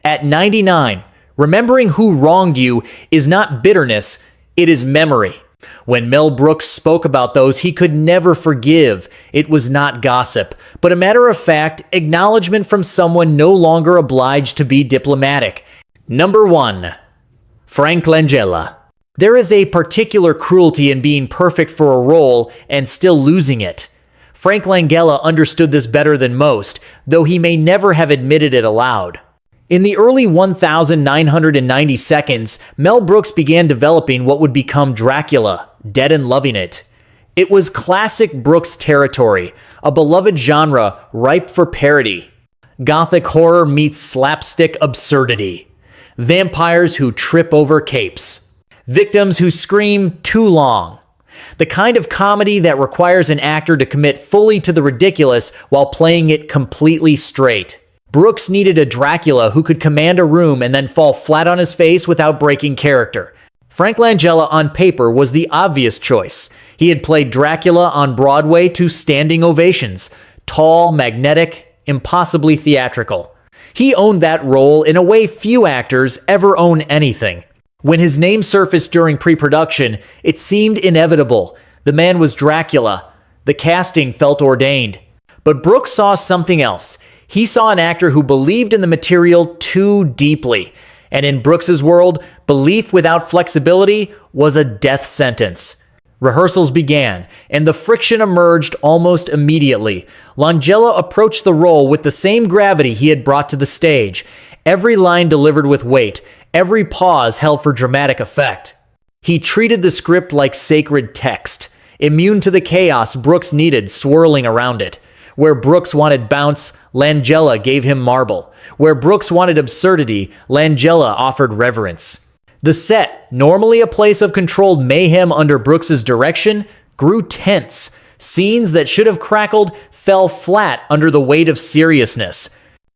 At 99, remembering who wronged you is not bitterness, it is memory. When Mel Brooks spoke about those he could never forgive, it was not gossip, but a matter of fact, acknowledgement from someone no longer obliged to be diplomatic. Number 1. Frank Langella. There is a particular cruelty in being perfect for a role and still losing it. Frank Langella understood this better than most, though he may never have admitted it aloud. In the early 1990 seconds, Mel Brooks began developing what would become Dracula, Dead and Loving It. It was classic Brooks territory, a beloved genre ripe for parody. Gothic horror meets slapstick absurdity. Vampires who trip over capes. Victims who scream too long. The kind of comedy that requires an actor to commit fully to the ridiculous while playing it completely straight. Brooks needed a Dracula who could command a room and then fall flat on his face without breaking character. Frank Langella on paper was the obvious choice. He had played Dracula on Broadway to standing ovations. Tall, magnetic, impossibly theatrical. He owned that role in a way few actors ever own anything. When his name surfaced during pre-production, it seemed inevitable. The man was Dracula. The casting felt ordained. But Brooks saw something else. He saw an actor who believed in the material too deeply. And in Brooks's world, belief without flexibility was a death sentence. Rehearsals began, and the friction emerged almost immediately. Langella approached the role with the same gravity he had brought to the stage. Every line delivered with weight, every pause held for dramatic effect. He treated the script like sacred text, immune to the chaos Brooks needed swirling around it. Where Brooks wanted bounce, Langella gave him marble. Where Brooks wanted absurdity, Langella offered reverence. The set, normally a place of controlled mayhem under Brooks's direction, grew tense. Scenes that should have crackled fell flat under the weight of seriousness.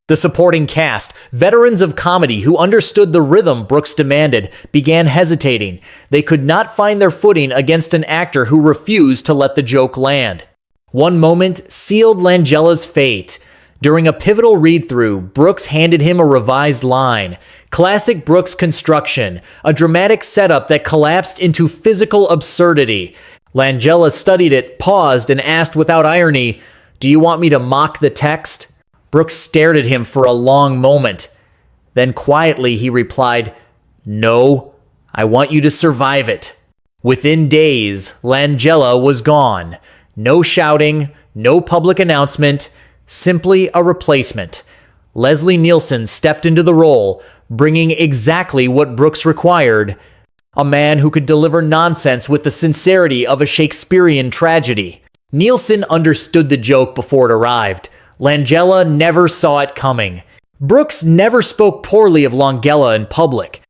The supporting cast, veterans of comedy who understood the rhythm Brooks demanded, began hesitating. They could not find their footing against an actor who refused to let the joke land. One moment sealed Langella's fate. During a pivotal read-through, Brooks handed him a revised line. Classic Brooks construction, a dramatic setup that collapsed into physical absurdity. Langella studied it, paused, and asked without irony, "Do you want me to mock the text?" Brooks stared at him for a long moment. Then quietly he replied, "No, I want you to survive it." Within days, Langella was gone. No shouting, no public announcement, simply a replacement. Leslie Nielsen stepped into the role, bringing exactly what Brooks required. A man who could deliver nonsense with the sincerity of a Shakespearean tragedy. Nielsen understood the joke before it arrived. Langella never saw it coming. Brooks never spoke poorly of Langella in public.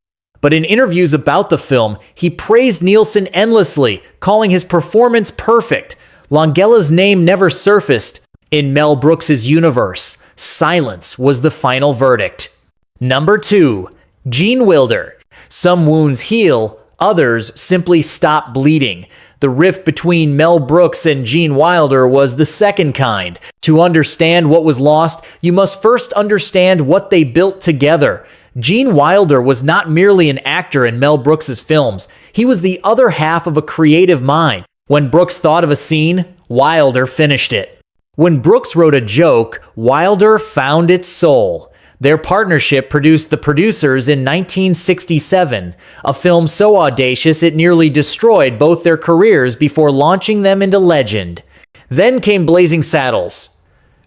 But in interviews about the film, he praised Nielsen endlessly, calling his performance perfect. Langella's name never surfaced. In Mel Brooks's universe, silence was the final verdict. Number 2. Gene Wilder. Some wounds heal, others simply stop bleeding. The rift between Mel Brooks and Gene Wilder was the second kind. To understand what was lost, you must first understand what they built together. Gene Wilder was not merely an actor in Mel Brooks's films. He was the other half of a creative mind. When Brooks thought of a scene, Wilder finished it. When Brooks wrote a joke, Wilder found its soul. Their partnership produced The Producers in 1967, a film so audacious it nearly destroyed both their careers before launching them into legend. Then came Blazing Saddles.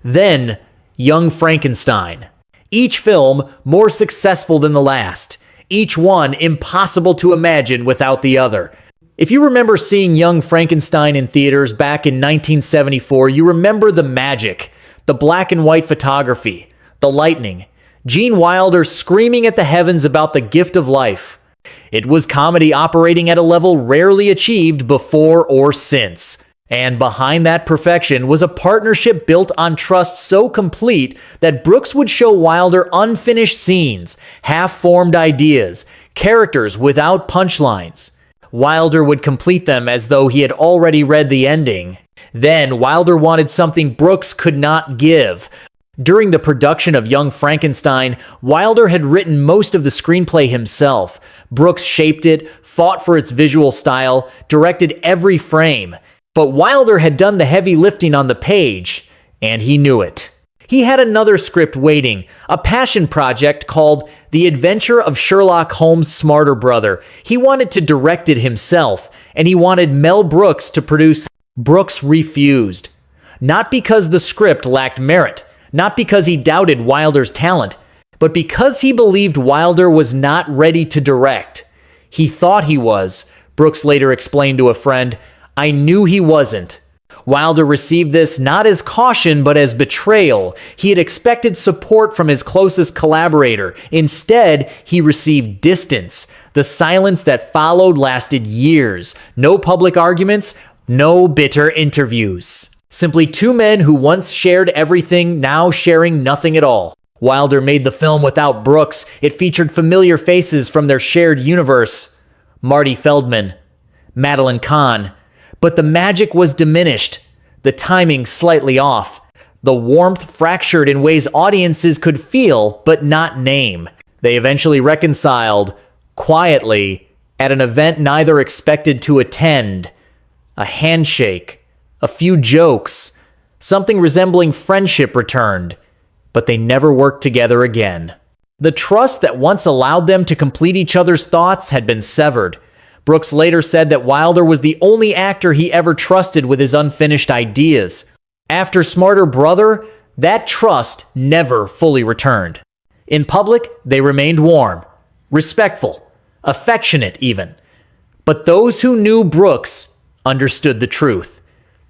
Then, Young Frankenstein. Each film more successful than the last. Each one impossible to imagine without the other. If you remember seeing Young Frankenstein in theaters back in 1974, you remember the magic, the black and white photography, the lightning, Gene Wilder screaming at the heavens about the gift of life. It was comedy operating at a level rarely achieved before or since. And behind that perfection was a partnership built on trust so complete that Brooks would show Wilder unfinished scenes, half-formed ideas, characters without punchlines. Wilder would complete them as though he had already read the ending. Then Wilder wanted something Brooks could not give. During the production of Young Frankenstein, Wilder had written most of the screenplay himself. Brooks shaped it, fought for its visual style, directed every frame. But Wilder had done the heavy lifting on the page, and he knew it. He had another script waiting, a passion project called The Adventure of Sherlock Holmes' Smarter Brother. He wanted to direct it himself, and he wanted Mel Brooks to produce. Brooks refused. Not because the script lacked merit, not because he doubted Wilder's talent, but because he believed Wilder was not ready to direct. He thought he was. Brooks later explained to a friend, "I knew he wasn't." Wilder received this not as caution, but as betrayal. He had expected support from his closest collaborator. Instead, he received distance. The silence that followed lasted years. No public arguments, no bitter interviews. Simply two men who once shared everything, now sharing nothing at all. Wilder made the film without Brooks. It featured familiar faces from their shared universe. Marty Feldman, Madeline Kahn. But the magic was diminished, the timing slightly off, the warmth fractured in ways audiences could feel but not name. They eventually reconciled, quietly, at an event neither expected to attend. A handshake, a few jokes, something resembling friendship returned, but they never worked together again. The trust that once allowed them to complete each other's thoughts had been severed. Brooks later said that Wilder was the only actor he ever trusted with his unfinished ideas. After Smarter Brother, that trust never fully returned. In public, they remained warm, respectful, affectionate even. But those who knew Brooks understood the truth.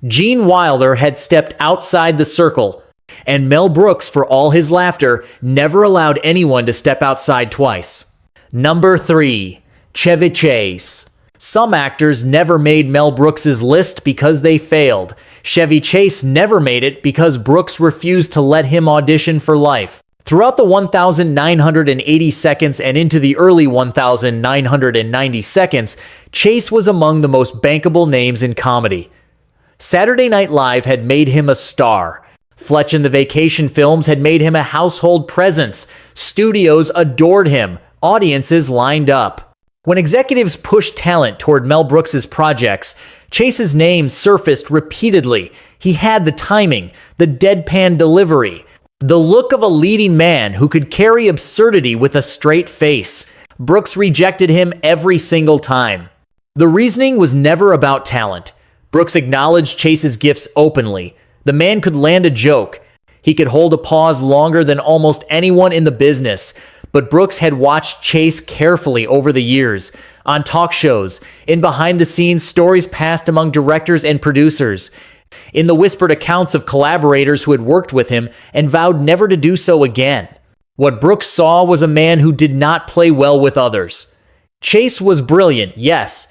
Gene Wilder had stepped outside the circle, and Mel Brooks, for all his laughter, never allowed anyone to step outside twice. Number 3. Chevy Chase. Some actors never made Mel Brooks's list because they failed. Chevy Chase never made it because Brooks refused to let him audition for life. Throughout the 1,980 seconds and into the early 1,990 seconds, Chase was among the most bankable names in comedy. Saturday Night Live had made him a star. Fletch and the Vacation films had made him a household presence. Studios adored him. Audiences lined up. When executives pushed talent toward Mel Brooks's projects, Chase's name surfaced repeatedly. He had the timing, the deadpan delivery, the look of a leading man who could carry absurdity with a straight face. Brooks rejected him every single time. The reasoning was never about talent. Brooks acknowledged Chase's gifts openly. The man could land a joke. He could hold a pause longer than almost anyone in the business. But Brooks had watched Chase carefully over the years, on talk shows, in behind-the-scenes stories passed among directors and producers, in the whispered accounts of collaborators who had worked with him and vowed never to do so again. What Brooks saw was a man who did not play well with others. Chase was brilliant, yes,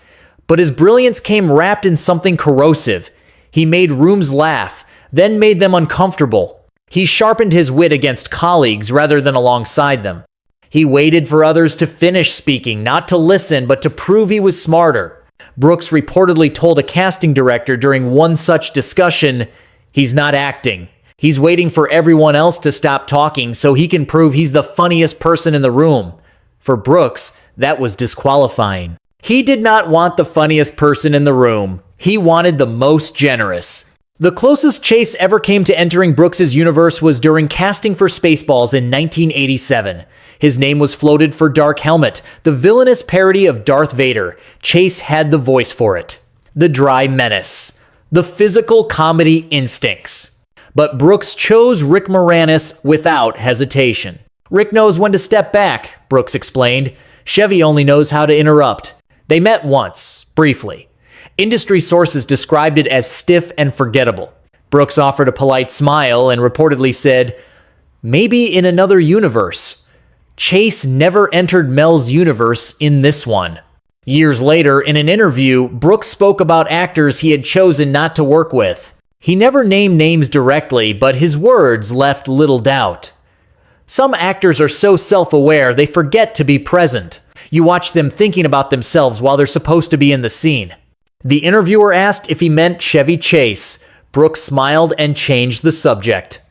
but his brilliance came wrapped in something corrosive. He made rooms laugh, then made them uncomfortable. He sharpened his wit against colleagues rather than alongside them. He waited for others to finish speaking, not to listen, but to prove he was smarter. Brooks reportedly told a casting director during one such discussion, "He's not acting. He's waiting for everyone else to stop talking so he can prove he's the funniest person in the room." For Brooks, that was disqualifying. He did not want the funniest person in the room. He wanted the most generous. The closest Chase ever came to entering Brooks's universe was during casting for Spaceballs in 1987. His name was floated for Dark Helmet, the villainous parody of Darth Vader. Chase had the voice for it. The dry menace. The physical comedy instincts. But Brooks chose Rick Moranis without hesitation. "Rick knows when to step back," Brooks explained. "Chevy only knows how to interrupt." They met once, briefly. Industry sources described it as stiff and forgettable. Brooks offered a polite smile and reportedly said, "Maybe in another universe." Chase never entered Mel's universe in this one. Years later, in an interview, Brooks spoke about actors he had chosen not to work with. He never named names directly, but his words left little doubt. Some actors are so self-aware they forget to be present. You watch them thinking about themselves while they're supposed to be in the scene. The interviewer asked if he meant Chevy Chase. Brooks smiled and changed the subject.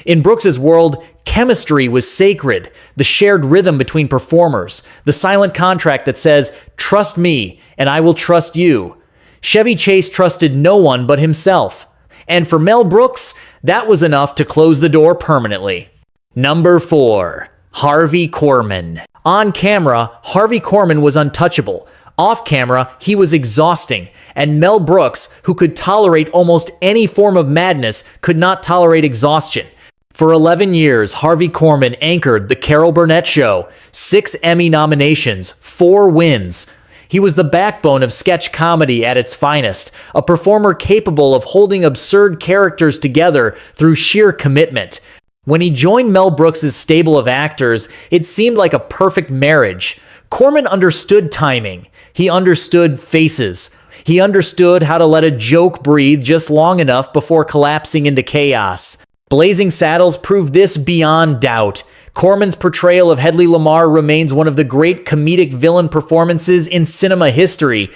In Brooks's world, chemistry was sacred, the shared rhythm between performers, the silent contract that says, "Trust me, and I will trust you." Chevy Chase trusted no one but himself. And for Mel Brooks, that was enough to close the door permanently. Number 4. Harvey Korman. On camera, Harvey Korman was untouchable. Off camera, he was exhausting. And Mel Brooks, who could tolerate almost any form of madness, could not tolerate exhaustion. For 11 years, Harvey Korman anchored The Carol Burnett Show. 6 Emmy nominations, 4 wins. He was the backbone of sketch comedy at its finest, a performer capable of holding absurd characters together through sheer commitment. When he joined Mel Brooks' stable of actors, it seemed like a perfect marriage. Korman understood timing. He understood faces. He understood how to let a joke breathe just long enough before collapsing into chaos. Blazing Saddles proved this beyond doubt. Korman's portrayal of Hedley Lamarr remains one of the great comedic villain performances in cinema history.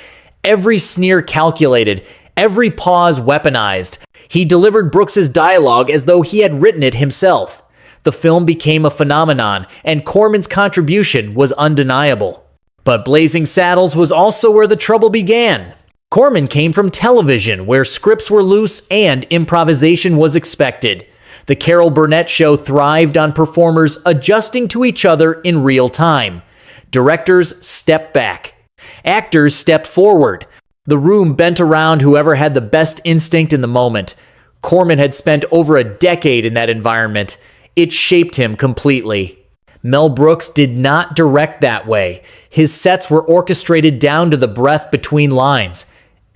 Every sneer calculated, every pause weaponized. He delivered Brooks's dialogue as though he had written it himself. The film became a phenomenon, and Korman's contribution was undeniable. But Blazing Saddles was also where the trouble began. Korman came from television, where scripts were loose and improvisation was expected. The Carol Burnett Show thrived on performers adjusting to each other in real time. Directors stepped back. Actors stepped forward. The room bent around whoever had the best instinct in the moment. Korman had spent over a decade in that environment. It shaped him completely. Mel Brooks did not direct that way. His sets were orchestrated down to the breath between lines.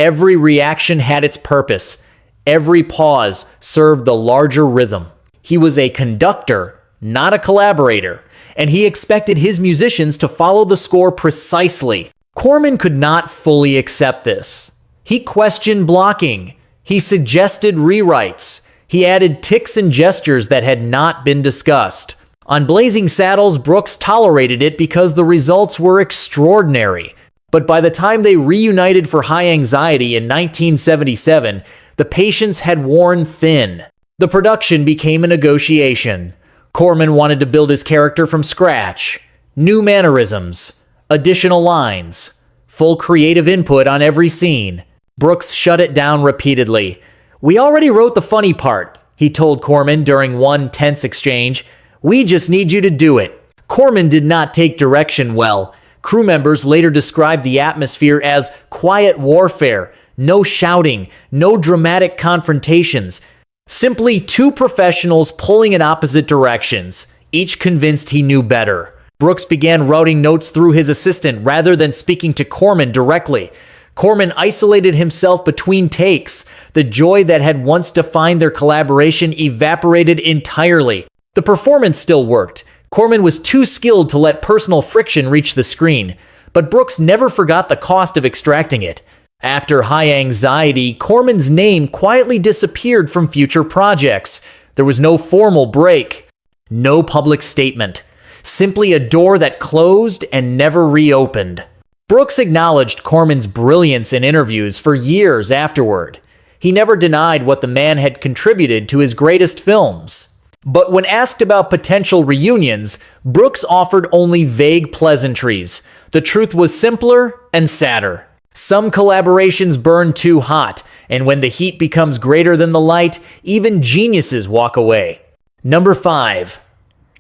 Every reaction had its purpose. Every pause served the larger rhythm. He was a conductor, not a collaborator, and he expected his musicians to follow the score precisely. Korman could not fully accept this. He questioned blocking. He suggested rewrites. He added tics and gestures that had not been discussed. On Blazing Saddles, Brooks tolerated it because the results were extraordinary. But by the time they reunited for High Anxiety in 1977, the patience had worn thin. The production became a negotiation. Korman wanted to build his character from scratch. New mannerisms, additional lines, full creative input on every scene. Brooks shut it down repeatedly. "We already wrote the funny part," he told Korman during one tense exchange. "We just need you to do it." Korman did not take direction well. Crew members later described the atmosphere as quiet warfare. No shouting, no dramatic confrontations. Simply 2 professionals pulling in opposite directions, each convinced he knew better. Brooks began routing notes through his assistant rather than speaking to Korman directly. Korman isolated himself between takes. The joy that had once defined their collaboration evaporated entirely. The performance still worked. Korman was too skilled to let personal friction reach the screen. But Brooks never forgot the cost of extracting it. After High Anxiety, Korman's name quietly disappeared from future projects. There was no formal break, no public statement, simply a door that closed and never reopened. Brooks acknowledged Korman's brilliance in interviews for years afterward. He never denied what the man had contributed to his greatest films. But when asked about potential reunions, Brooks offered only vague pleasantries. The truth was simpler and sadder. Some collaborations burn too hot, and when the heat becomes greater than the light, even geniuses walk away. Number 5.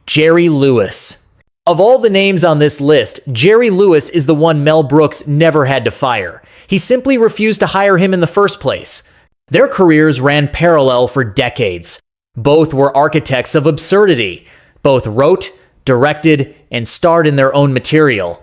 Jerry Lewis. Of all the names on this list, Jerry Lewis is the one Mel Brooks never had to fire. He simply refused to hire him in the first place. Their careers ran parallel for decades. Both were architects of absurdity. Both wrote, directed, and starred in their own material.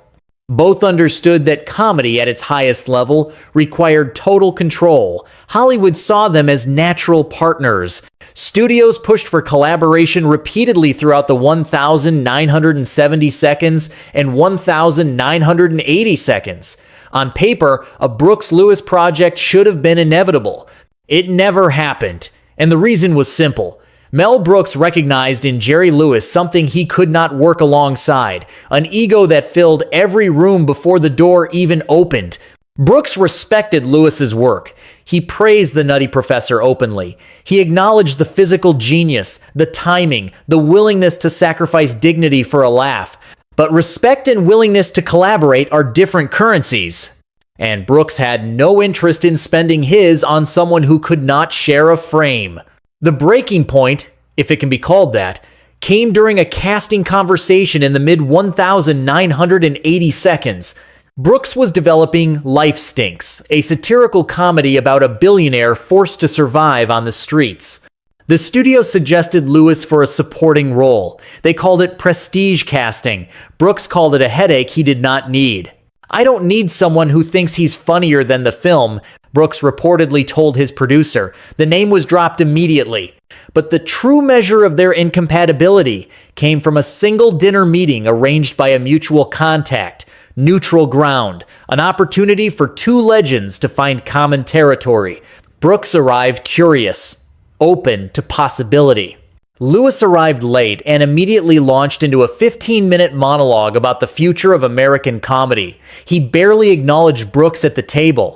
Both understood that comedy at its highest level required total control. Hollywood saw them as natural partners. Studios pushed for collaboration repeatedly throughout the 1,970 seconds and 1,980 seconds. On paper, a Brooks-Lewis project should have been inevitable. It never happened, and the reason was simple. Mel Brooks recognized in Jerry Lewis something he could not work alongside, an ego that filled every room before the door even opened. Brooks respected Lewis's work. He praised the Nutty Professor openly. He acknowledged the physical genius, the timing, the willingness to sacrifice dignity for a laugh. But respect and willingness to collaborate are different currencies. And Brooks had no interest in spending his on someone who could not share a frame. The breaking point, if it can be called that, came during a casting conversation in the mid-1980 seconds. Brooks was developing Life Stinks, a satirical comedy about a billionaire forced to survive on the streets. The studio suggested Lewis for a supporting role. They called it prestige casting. Brooks called it a headache he did not need. "I don't need someone who thinks he's funnier than the film," Brooks reportedly told his producer. The name was dropped immediately. But the true measure of their incompatibility came from a single dinner meeting arranged by a mutual contact. Neutral ground, an opportunity for two legends to find common territory. Brooks arrived curious, open to possibility. Lewis arrived late and immediately launched into a 15-minute monologue about the future of American comedy. He barely acknowledged Brooks at the table.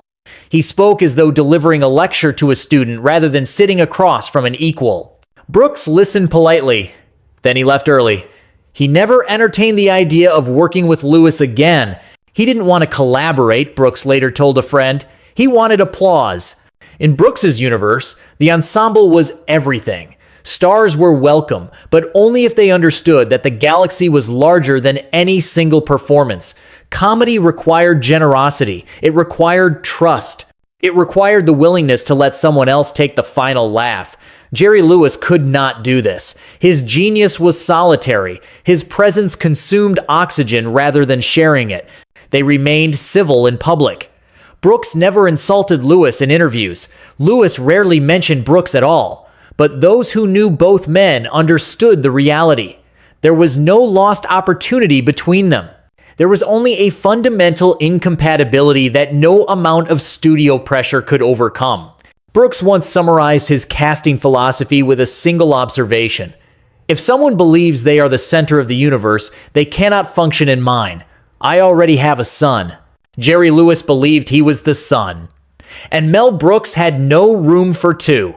He spoke as though delivering a lecture to a student rather than sitting across from an equal. Brooks listened politely, then he left early. He never entertained the idea of working with Lewis again. He didn't want to collaborate, Brooks later told a friend. He wanted applause. In Brooks's universe, the ensemble was everything. Stars were welcome, but only if they understood that the galaxy was larger than any single performance. Comedy required generosity. It required trust. It required the willingness to let someone else take the final laugh. Jerry Lewis could not do this. His genius was solitary. His presence consumed oxygen rather than sharing it. They remained civil in public. Brooks never insulted Lewis in interviews. Lewis rarely mentioned Brooks at all. But those who knew both men understood the reality. There was no lost opportunity between them. There was only a fundamental incompatibility that no amount of studio pressure could overcome. Brooks once summarized his casting philosophy with a single observation. If someone believes they are the center of the universe, they cannot function in mine. I already have a son. Jerry Lewis believed he was the sun. And Mel Brooks had no room for two.